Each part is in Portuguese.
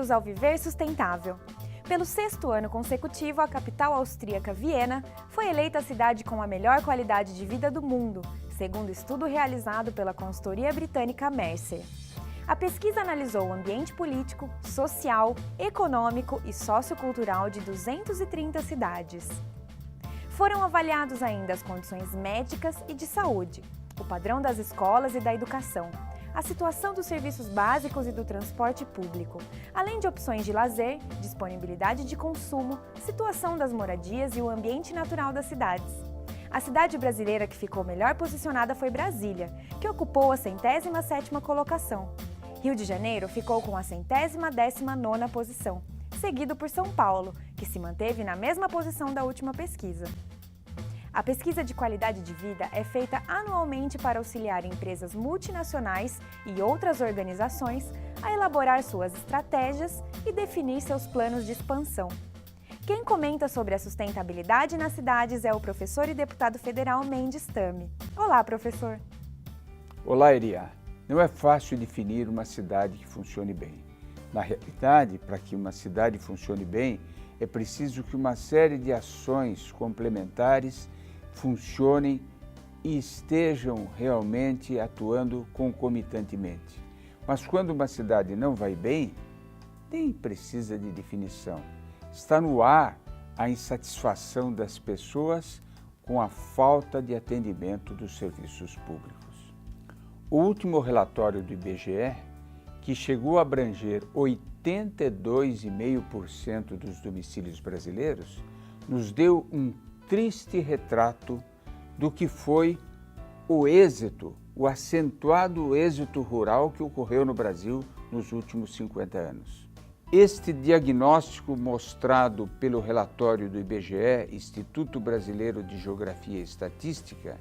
Bem-vindos ao Viver Sustentável. Pelo 6º ano consecutivo, a capital austríaca Viena foi eleita a cidade com a melhor qualidade de vida do mundo, segundo estudo realizado pela consultoria britânica Mercer. A pesquisa analisou o ambiente político, social, econômico e sociocultural de 230 cidades. Foram avaliados ainda as condições médicas e de saúde, o padrão das escolas e da educação, a situação dos serviços básicos e do transporte público, além de opções de lazer, disponibilidade de consumo, situação das moradias e o ambiente natural das cidades. A cidade brasileira que ficou melhor posicionada foi Brasília, que ocupou a 107ª colocação. Rio de Janeiro ficou com a 119ª posição, seguido por São Paulo, que se manteve na mesma posição da última pesquisa. A pesquisa de qualidade de vida é feita anualmente para auxiliar empresas multinacionais e outras organizações a elaborar suas estratégias e definir seus planos de expansão. Quem comenta sobre a sustentabilidade nas cidades é o professor e deputado federal Mendes Tame. Olá, professor! Olá, Eria. Não é fácil definir uma cidade que funcione bem. Na realidade, para que uma cidade funcione bem, é preciso que uma série de ações complementares funcionem e estejam realmente atuando concomitantemente. Mas quando uma cidade não vai bem, nem precisa de definição. Está no ar a insatisfação das pessoas com a falta de atendimento dos serviços públicos. O último relatório do IBGE, que chegou a abranger 82,5% dos domicílios brasileiros, nos deu um triste retrato do que foi o acentuado êxito rural que ocorreu no Brasil nos últimos 50 anos. Este diagnóstico mostrado pelo relatório do IBGE, Instituto Brasileiro de Geografia e Estatística,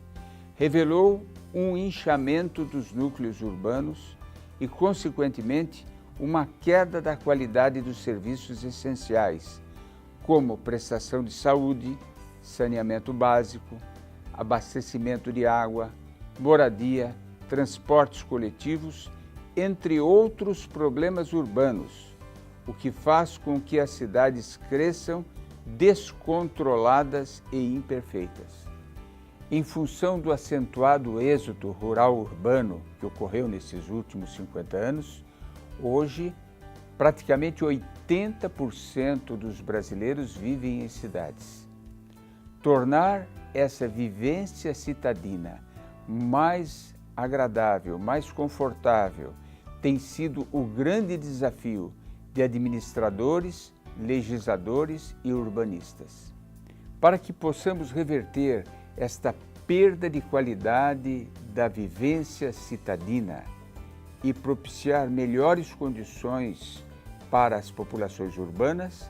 revelou um inchamento dos núcleos urbanos e, consequentemente, uma queda da qualidade dos serviços essenciais, como prestação de saúde, saneamento básico, abastecimento de água, moradia, transportes coletivos, entre outros problemas urbanos, o que faz com que as cidades cresçam descontroladas e imperfeitas. Em função do acentuado êxodo rural-urbano que ocorreu nesses últimos 50 anos, hoje, praticamente 80% dos brasileiros vivem em cidades. Tornar essa vivência citadina mais agradável, mais confortável, tem sido o grande desafio de administradores, legisladores e urbanistas. Para que possamos reverter esta perda de qualidade da vivência citadina e propiciar melhores condições para as populações urbanas,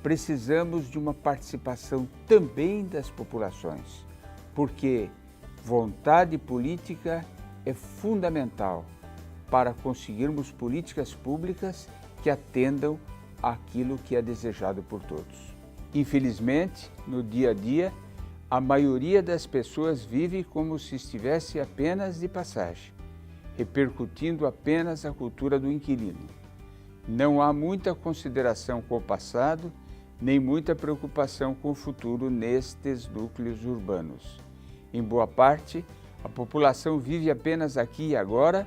precisamos de uma participação também das populações, porque vontade política é fundamental para conseguirmos políticas públicas que atendam àquilo que é desejado por todos. Infelizmente, no dia a dia, a maioria das pessoas vive como se estivesse apenas de passagem, repercutindo apenas a cultura do inquilino. Não há muita consideração com o passado, nem muita preocupação com o futuro nestes núcleos urbanos. Em boa parte, a população vive apenas aqui e agora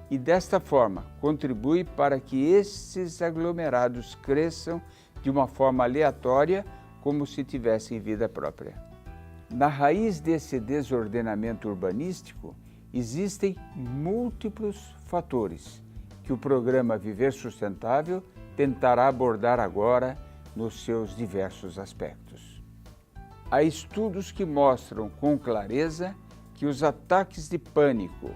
e, desta forma, contribui para que esses aglomerados cresçam de uma forma aleatória, como se tivessem vida própria. Na raiz desse desordenamento urbanístico, existem múltiplos fatores que o programa Viver Sustentável tentará abordar agora nos seus diversos aspectos. Há estudos que mostram com clareza que os ataques de pânico,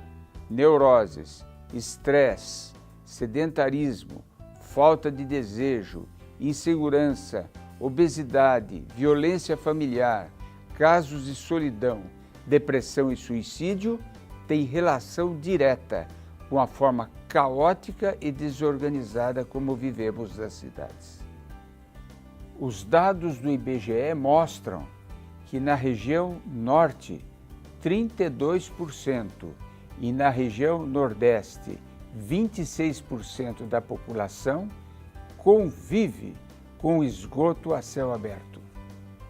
neuroses, estresse, sedentarismo, falta de desejo, insegurança, obesidade, violência familiar, casos de solidão, depressão e suicídio têm relação direta com a forma caótica e desorganizada como vivemos nas cidades. Os dados do IBGE mostram que na região norte, 32% e na região nordeste, 26% da população convive com o esgoto a céu aberto.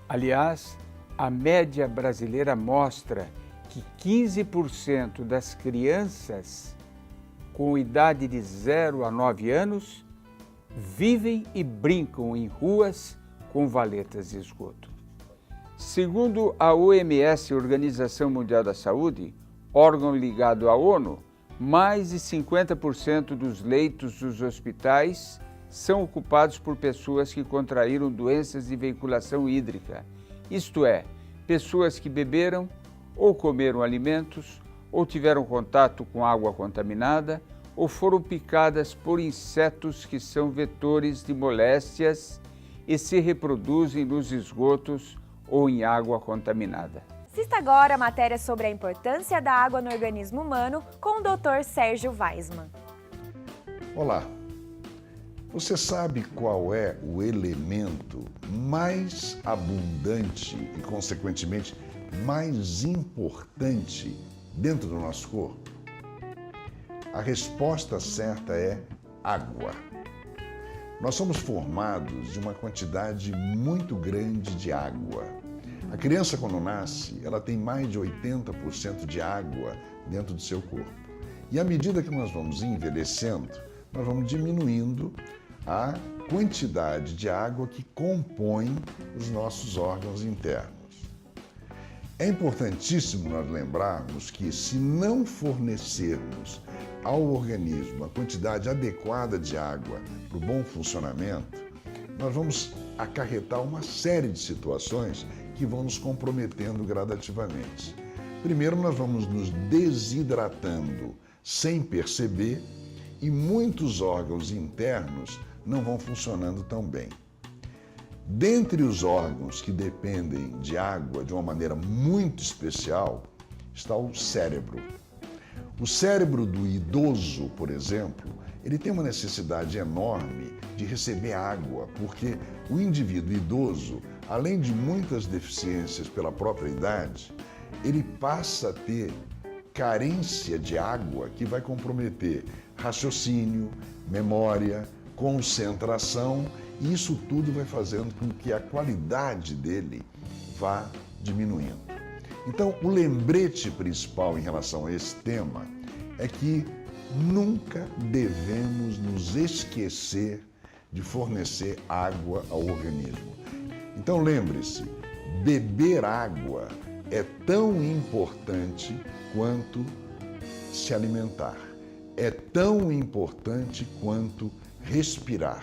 Aliás, a média brasileira mostra que 15% das crianças com idade de 0 a 9 anos vivem e brincam em ruas com valetas de esgoto. Segundo a OMS, Organização Mundial da Saúde, órgão ligado à ONU, mais de 50% dos leitos dos hospitais são ocupados por pessoas que contraíram doenças de veiculação hídrica, isto é, pessoas que beberam ou comeram alimentos, ou tiveram contato com água contaminada, ou foram picadas por insetos que são vetores de moléstias e se reproduzem nos esgotos ou em água contaminada. Assista agora a matéria sobre a importância da água no organismo humano com o Dr. Sérgio Weismann. Olá! Você sabe qual é o elemento mais abundante e, consequentemente, mais importante dentro do nosso corpo? A resposta certa é água. Nós somos formados de uma quantidade muito grande de água. A criança, quando nasce, ela tem mais de 80% de água dentro do seu corpo. E à medida que nós vamos envelhecendo, nós vamos diminuindo a quantidade de água que compõe os nossos órgãos internos. É importantíssimo nós lembrarmos que, se não fornecermos ao organismo a quantidade adequada de água para o bom funcionamento, nós vamos acarretar uma série de situações que vão nos comprometendo gradativamente. Primeiro, nós vamos nos desidratando sem perceber e muitos órgãos internos não vão funcionando tão bem. Dentre os órgãos que dependem de água de uma maneira muito especial está o cérebro. O cérebro do idoso, por exemplo, ele tem uma necessidade enorme de receber água, porque o indivíduo idoso, além de muitas deficiências pela própria idade, ele passa a ter carência de água que vai comprometer raciocínio, memória, concentração, e isso tudo vai fazendo com que a qualidade dele vá diminuindo. Então, o lembrete principal em relação a esse tema é que nunca devemos nos esquecer de fornecer água ao organismo. Então, lembre-se, beber água é tão importante quanto se alimentar. É tão importante quanto respirar.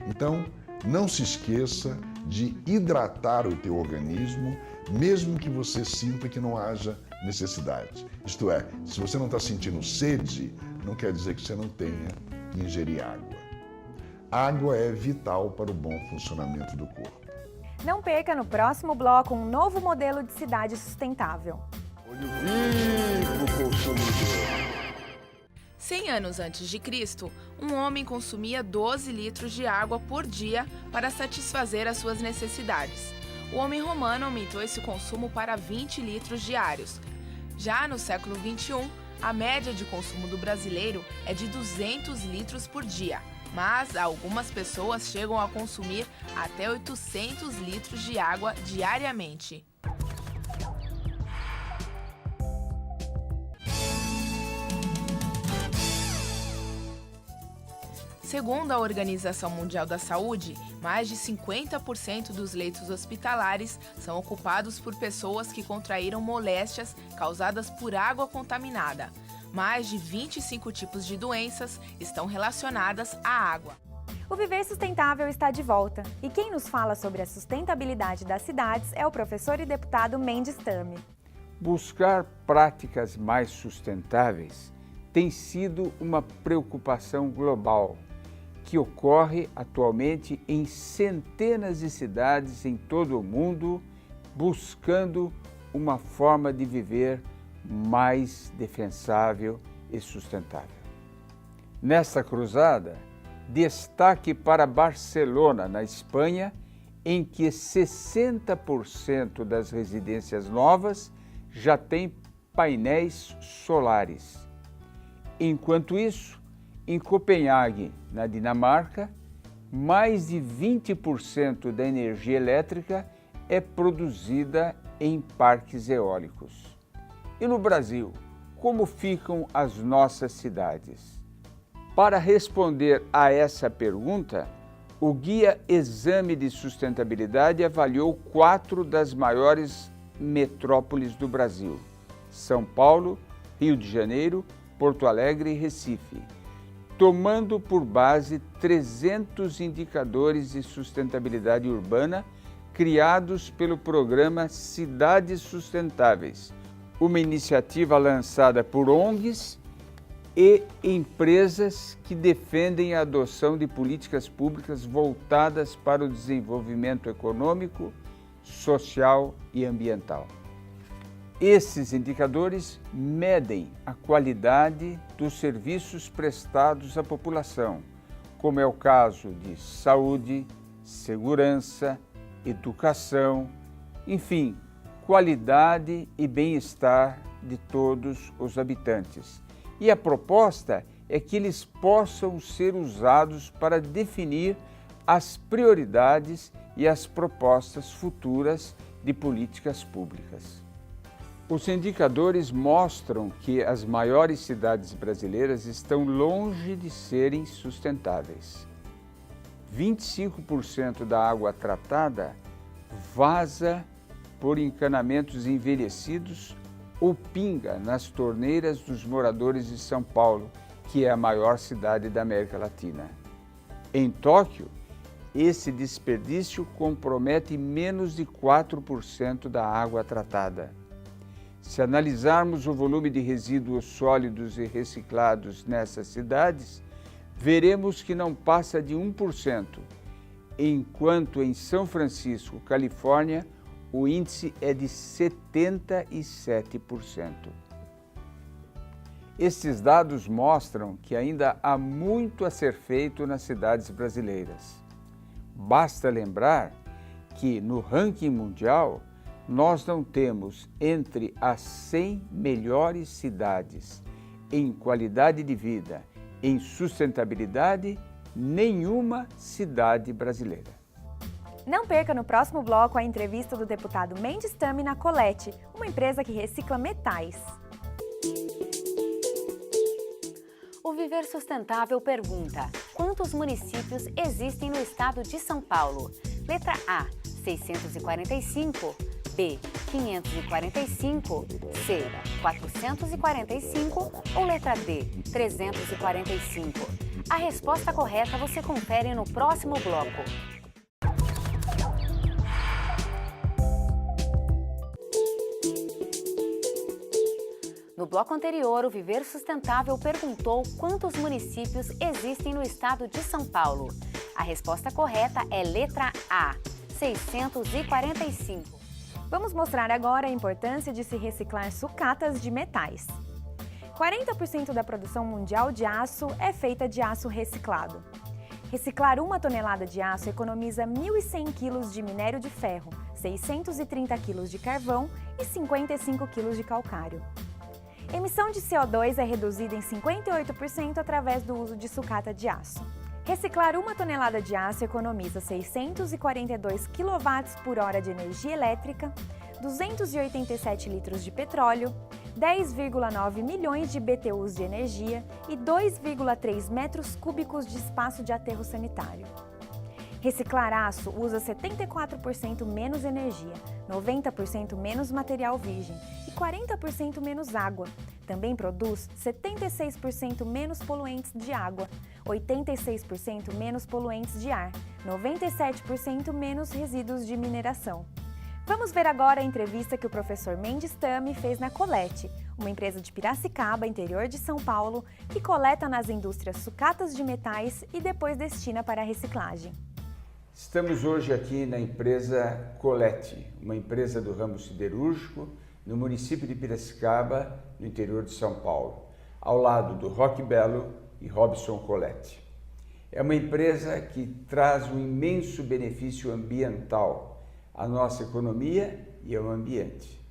Então, não se esqueça de hidratar o teu organismo, mesmo que você sinta que não haja necessidade. Isto é, se você não está sentindo sede, não quer dizer que você não tenha que ingerir água. Água é vital para o bom funcionamento do corpo. Não perca no próximo bloco um novo modelo de cidade sustentável. Olho vivo, consumidor! 100 anos antes de Cristo, um homem consumia 12 litros de água por dia para satisfazer as suas necessidades. O homem romano aumentou esse consumo para 20 litros diários. Já no século XXI, a média de consumo do brasileiro é de 200 litros por dia, mas algumas pessoas chegam a consumir até 800 litros de água diariamente. Segundo a Organização Mundial da Saúde, mais de 50% dos leitos hospitalares são ocupados por pessoas que contraíram moléstias causadas por água contaminada. Mais de 25 tipos de doenças estão relacionadas à água. O Viver Sustentável está de volta e quem nos fala sobre a sustentabilidade das cidades é o professor e deputado Mendes Tame. Buscar práticas mais sustentáveis tem sido uma preocupação global que ocorre atualmente em centenas de cidades em todo o mundo, buscando uma forma de viver mais defensável e sustentável. Nesta cruzada, destaque para Barcelona, na Espanha, em que 60% das residências novas já têm painéis solares. Enquanto isso, em Copenhague, na Dinamarca, mais de 20% da energia elétrica é produzida em parques eólicos. E no Brasil, como ficam as nossas cidades? Para responder a essa pergunta, o Guia Exame de Sustentabilidade avaliou 4 das maiores metrópoles do Brasil: São Paulo, Rio de Janeiro, Porto Alegre e Recife, tomando por base 300 indicadores de sustentabilidade urbana criados pelo programa Cidades Sustentáveis, uma iniciativa lançada por ONGs e empresas que defendem a adoção de políticas públicas voltadas para o desenvolvimento econômico, social e ambiental. Esses indicadores medem a qualidade dos serviços prestados à população, como é o caso de saúde, segurança, educação, enfim, qualidade e bem-estar de todos os habitantes. E a proposta é que eles possam ser usados para definir as prioridades e as propostas futuras de políticas públicas. Os indicadores mostram que as maiores cidades brasileiras estão longe de serem sustentáveis. 25% da água tratada vaza por encanamentos envelhecidos ou pinga nas torneiras dos moradores de São Paulo, que é a maior cidade da América Latina. Em Tóquio, esse desperdício compromete menos de 4% da água tratada. Se analisarmos o volume de resíduos sólidos e reciclados nessas cidades, veremos que não passa de 1%, enquanto em São Francisco, Califórnia, o índice é de 77%. Estes dados mostram que ainda há muito a ser feito nas cidades brasileiras. Basta lembrar que, no ranking mundial, nós não temos entre as 100 melhores cidades em qualidade de vida, em sustentabilidade, nenhuma cidade brasileira. Não perca no próximo bloco a entrevista do deputado Mendes Tami na Colete, uma empresa que recicla metais. O Viver Sustentável pergunta: quantos municípios existem no estado de São Paulo? Letra A, 645, B, 545, C, 445 ou letra D, 345? A resposta correta você confere no próximo bloco. No bloco anterior, o Viver Sustentável perguntou quantos municípios existem no estado de São Paulo. A resposta correta é letra A, 645. Vamos mostrar agora a importância de se reciclar sucatas de metais. 40% da produção mundial de aço é feita de aço reciclado. Reciclar 1 tonelada de aço economiza 1.100 kg de minério de ferro, 630 kg de carvão e 55 kg de calcário. Emissão de CO2 é reduzida em 58% através do uso de sucata de aço. Reciclar 1 tonelada de aço economiza 642 kWh de energia elétrica, 287 litros de petróleo, 10,9 milhões de BTUs de energia e 2,3 metros cúbicos de espaço de aterro sanitário. Reciclar aço usa 74% menos energia, 90% menos material virgem e 40% menos água. Também produz 76% menos poluentes de água, 86% menos poluentes de ar, 97% menos resíduos de mineração. Vamos ver agora a entrevista que o professor Mendes Tami fez na Colete, uma empresa de Piracicaba, interior de São Paulo, que coleta nas indústrias sucatas de metais e depois destina para a reciclagem. Estamos hoje aqui na empresa Colete, uma empresa do ramo siderúrgico, no município de Piracicaba, no interior de São Paulo, ao lado do Roque Belo e Robson Colete. É uma empresa que traz um imenso benefício ambiental à nossa economia e ao ambiente.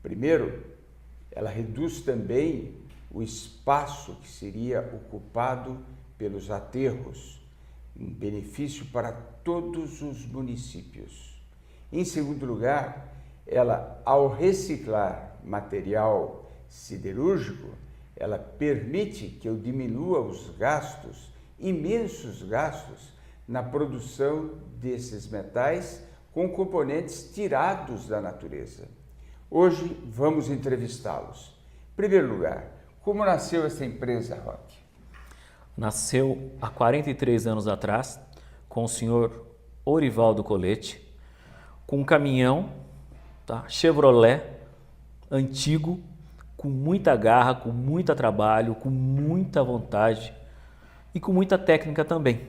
Primeiro, ela reduz também o espaço que seria ocupado pelos aterros, um benefício para todos os municípios. Em segundo lugar, ela, ao reciclar material siderúrgico, ela permite que eu diminua os gastos, imensos gastos, na produção desses metais com componentes tirados da natureza. Hoje vamos entrevistá-los. Em primeiro lugar, como nasceu essa empresa, Roque? Nasceu há 43 anos atrás com o senhor Orivaldo Colete, com um caminhão, tá? Chevrolet, antigo, com muita garra, com muito trabalho, com muita vontade e com muita técnica também,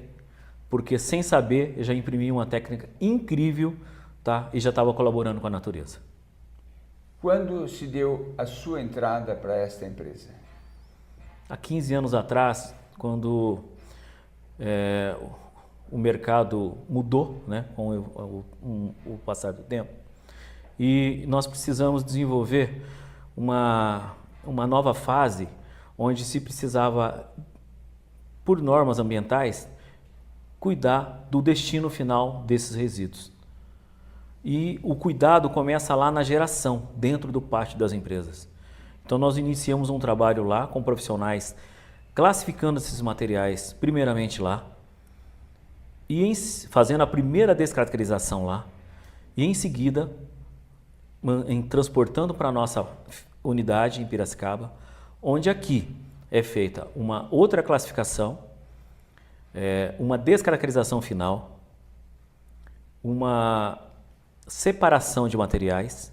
porque sem saber eu já imprimi uma técnica incrível, tá? E já estava colaborando com a natureza. Quando se deu a sua entrada para esta empresa? Há 15 anos atrás, quando o mercado mudou, né, com o passar do tempo, e nós precisamos desenvolver uma nova fase onde se precisava, por normas ambientais, cuidar do destino final desses resíduos. E o cuidado começa lá na geração, dentro do pátio das empresas. Então nós iniciamos um trabalho lá com profissionais classificando esses materiais primeiramente lá e fazendo a primeira descaracterização lá e em seguida transportando para a nossa unidade em Piracicaba, onde aqui é feita uma outra classificação, uma descaracterização final, uma separação de materiais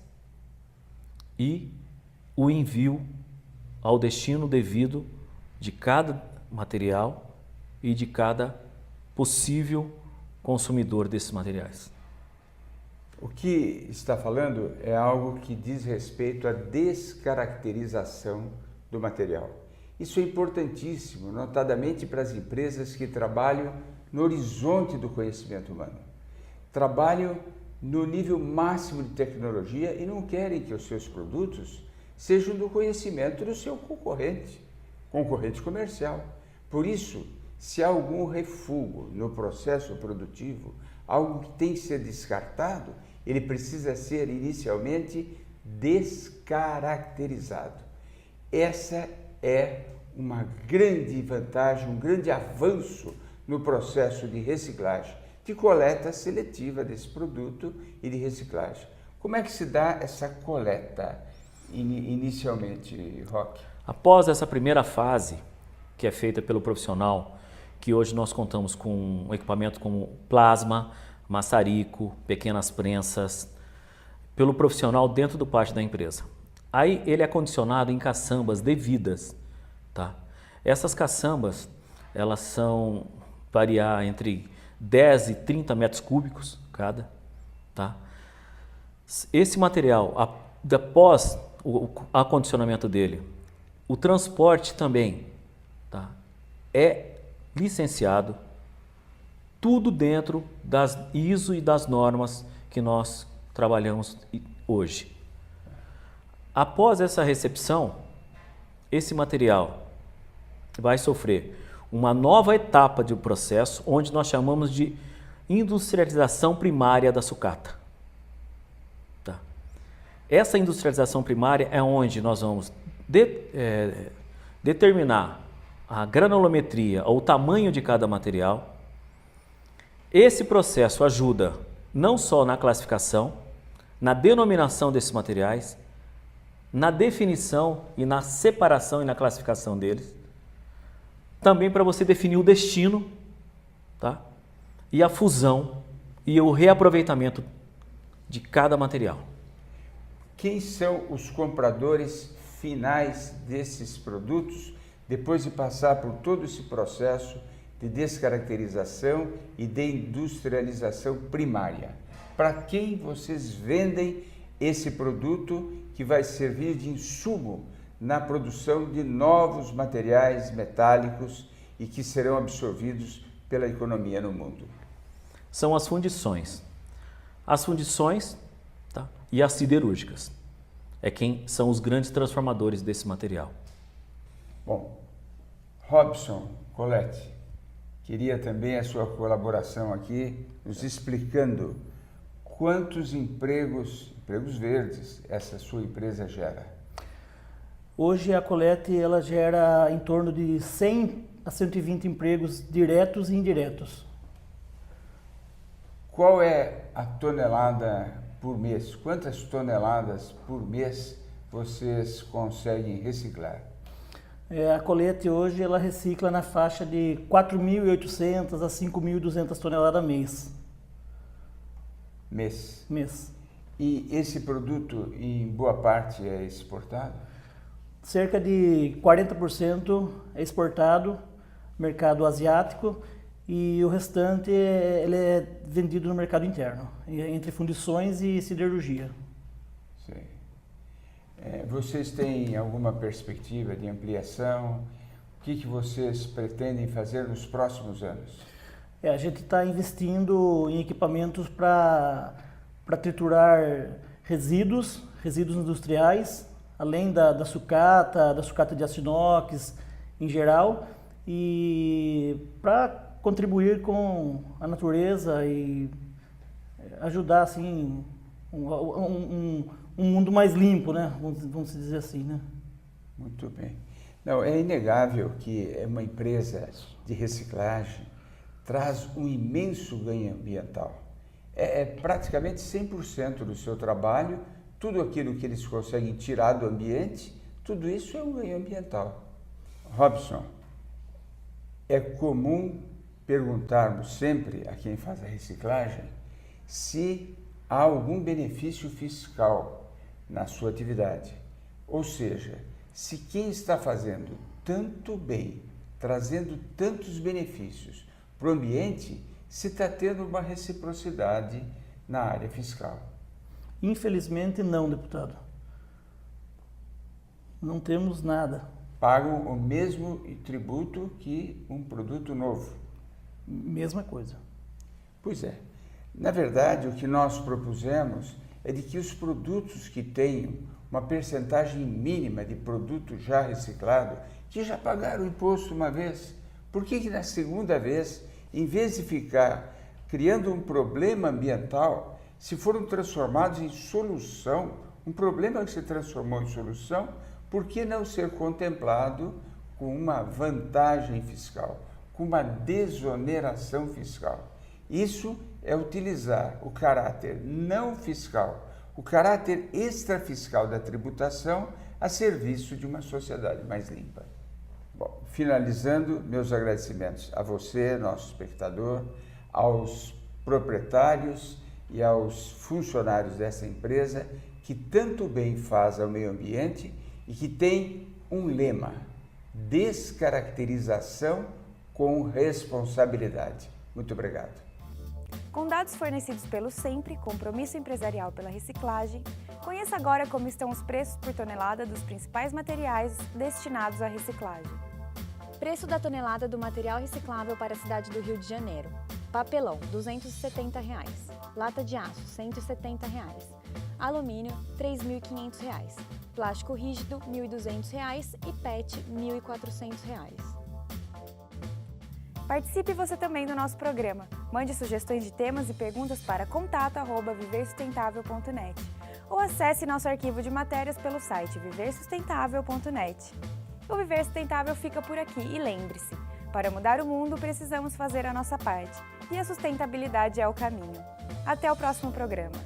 e o envio ao destino devido de cada material e de cada possível consumidor desses materiais. O que está falando é algo que diz respeito à descaracterização do material. Isso é importantíssimo, notadamente para as empresas que trabalham no horizonte do conhecimento humano. Trabalham no nível máximo de tecnologia e não querem que os seus produtos sejam do conhecimento do seu concorrente comercial. Por isso, se há algum refúgio no processo produtivo, algo que tem que ser descartado, ele precisa ser inicialmente descaracterizado. Essa é uma grande vantagem, um grande avanço no processo de reciclagem, de coleta seletiva desse produto e de reciclagem. Como é que se dá essa coleta inicialmente, Roque? Após essa primeira fase, que é feita pelo profissional, que hoje nós contamos com um equipamento como plasma, maçarico, pequenas prensas, pelo profissional dentro do pátio da empresa. Aí ele é condicionado em caçambas devidas, tá? Essas caçambas, elas são variar entre 10 e 30 metros cúbicos cada, tá? Esse material, após o acondicionamento dele, o transporte também, tá? É licenciado, tudo dentro das ISO e das normas que nós trabalhamos hoje. Após essa recepção, esse material vai sofrer uma nova etapa de processo, onde nós chamamos de industrialização primária da sucata. Tá? Essa industrialização primária é onde nós vamos determinar a granulometria ou o tamanho de cada material. Esse processo ajuda não só na classificação, na denominação desses materiais, na definição e na separação e na classificação deles, também para você definir o destino, tá? E a fusão e o reaproveitamento de cada material. Quem são os compradores finais desses produtos, depois de passar por todo esse processo de descaracterização e de industrialização primária? Para quem vocês vendem esse produto que vai servir de insumo na produção de novos materiais metálicos e que serão absorvidos pela economia no mundo? São as fundições. As fundições, tá? E as siderúrgicas. Quem são os grandes transformadores desse material. Bom, Robson Colete, Queria também a sua colaboração aqui, nos explicando quantos empregos verdes, essa sua empresa gera. Hoje a Colete ela gera em torno de 100 a 120 empregos diretos e indiretos. Qual é a tonelada por mês? Quantas toneladas por mês vocês conseguem reciclar? A Colete hoje ela recicla na faixa de 4.800 a 5.200 toneladas mês. Mês. E esse produto, em boa parte, é exportado? Cerca de 40% é exportado, mercado asiático, e o restante ele é vendido no mercado interno, entre fundições e siderurgia. Sim. Vocês têm alguma perspectiva de ampliação? O que vocês pretendem fazer nos próximos anos? A gente está investindo em equipamentos para triturar resíduos industriais, além da sucata de aço inox em geral, e para contribuir com a natureza e ajudar assim um mundo mais limpo, né? Vamos dizer assim, né? Muito bem. Não, é inegável que uma empresa de reciclagem traz um imenso ganho ambiental. É praticamente 100% do seu trabalho, tudo aquilo que eles conseguem tirar do ambiente, tudo isso é um ganho ambiental. Robson, é comum perguntarmos sempre a quem faz a reciclagem se há algum benefício fiscal na sua atividade. Ou seja, se quem está fazendo tanto bem, trazendo tantos benefícios para o ambiente, se está tendo uma reciprocidade na área fiscal. Infelizmente não, deputado. Não temos nada. Pagam o mesmo tributo que um produto novo. Mesma coisa. Pois é. Na verdade, o que nós propusemos é de que os produtos que tenham uma percentagem mínima de produto já reciclado, que já pagaram o imposto uma vez, por que na segunda vez, em vez de ficar criando um problema ambiental, se foram transformados em solução, um problema que se transformou em solução, por que não ser contemplado com uma vantagem fiscal, com uma desoneração fiscal? Isso é utilizar o caráter não fiscal, o caráter extrafiscal da tributação a serviço de uma sociedade mais limpa. Bom, finalizando, meus agradecimentos a você, nosso espectador, aos proprietários e aos funcionários dessa empresa que tanto bem faz ao meio ambiente e que tem um lema: descaracterização com responsabilidade. Muito obrigado. Com dados fornecidos pelo SEMPRE, Compromisso Empresarial pela Reciclagem, conheça agora como estão os preços por tonelada dos principais materiais destinados à reciclagem. Preço da tonelada do material reciclável para a cidade do Rio de Janeiro. Papelão, R$ 270. Lata de aço, R$ 170. Alumínio, R$ 3.500. Plástico rígido, R$ 1.200 e PET, R$ 1.400. Participe você também do nosso programa. Mande sugestões de temas e perguntas para contato@viversustentável.net ou acesse nosso arquivo de matérias pelo site viversustentável.net. O Viver Sustentável fica por aqui e lembre-se, para mudar o mundo precisamos fazer a nossa parte e a sustentabilidade é o caminho. Até o próximo programa.